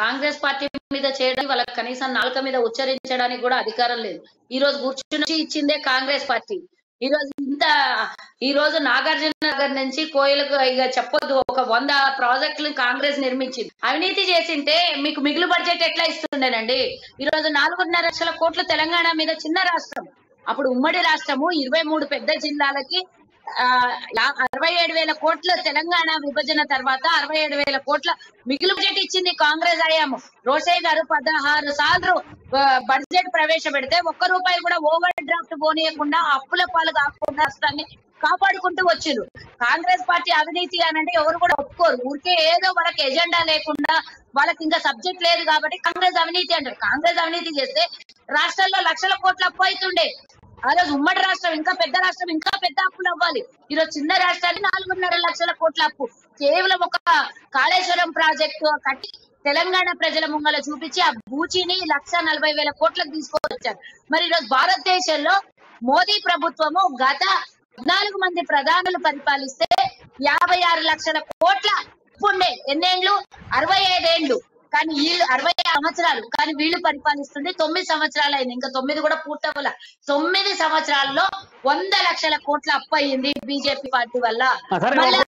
Congress party మీద చేయడానికి వాళ్ళకి కనీసం నాలుక మీద ఉచ్చరించడానికి కూడా అధికారం లేదు. ఈ రోజు కూర్చుని ఇచ్చిందే కాంగ్రెస్ పార్టీ. ఈ రోజు నాగార్జున నగర్ నుంచి కోయిలకు ఇక చెప్పొద్దు, ఒక 100 ప్రాజెక్టులు కాంగ్రెస్ నిర్మించింది. అవినీతి చేసింటే మీకు మిగులు బడ్జెట్ ఎట్లా ఇస్తుండేనండి? ఈ రోజు 4.5 లక్షల కోట్లు తెలంగాణ మీద, చిన్న రాష్ట్రం, అప్పుడు ఉమ్మడి రాష్ట్రము 23 పెద్ద జిల్లాలకి 67,000 కోట్ల తెలంగాణ విభజన తర్వాత 67,000 కోట్ల మిగులు బడ్జెట్ ఇచ్చింది కాంగ్రెస్ హయాము. రోషయ్య గారు 16 సార్లు బడ్జెట్ ప్రవేశపెడితే ఒక్క రూపాయి కూడా ఓవర్ డ్రాఫ్ట్ పోనీయకుండా, అప్పుల పాలు కాకుండా రాష్ట్రాన్ని కాపాడుకుంటూ వచ్చిండ్రు. కాంగ్రెస్ పార్టీ అవినీతి అనంటే ఎవరు కూడా ఒప్పుకోరు. ఊరికే ఏదో వాళ్ళకి ఎజెండా లేకుండా, వాళ్ళకి ఇంకా సబ్జెక్ట్ లేదు కాబట్టి కాంగ్రెస్ అవినీతి అంటారు. కాంగ్రెస్ అవినీతి చేస్తే రాష్ట్రాల్లో లక్షల కోట్ల అప్పు అవుతుండే. ఆ రోజు ఉమ్మడి రాష్ట్రం ఇంకా పెద్ద రాష్ట్రం, ఇంకా పెద్ద అప్పులు అవ్వాలి. ఈరోజు చిన్న రాష్ట్రానికి 4.5 లక్షల కోట్ల అప్పు. కేవలం ఒక కాళేశ్వరం ప్రాజెక్టు కట్టి తెలంగాణ ప్రజల ముంగల చూపించి ఆ బూచిని 1,40,000 కోట్లకు తీసుకొచ్చారు. మరి ఈరోజు భారతదేశంలో మోదీ ప్రభుత్వము గత 14 మంది ప్రధానులు పరిపాలిస్తే 56 లక్షల కోట్ల అప్పు ఉండే. ఎన్నేళ్లు? 65 ఏళ్లు. కానీ వీళ్ళు 60 సంవత్సరాలు, కానీ వీళ్ళు పరిపాలిస్తుండే 9 సంవత్సరాలు అయింది. ఇంకా 9 కూడా పూర్తవల. 9 సంవత్సరాల్లో 100 లక్షల కోట్ల అప్పు అయ్యింది బీజేపీ పార్టీ వల్ల.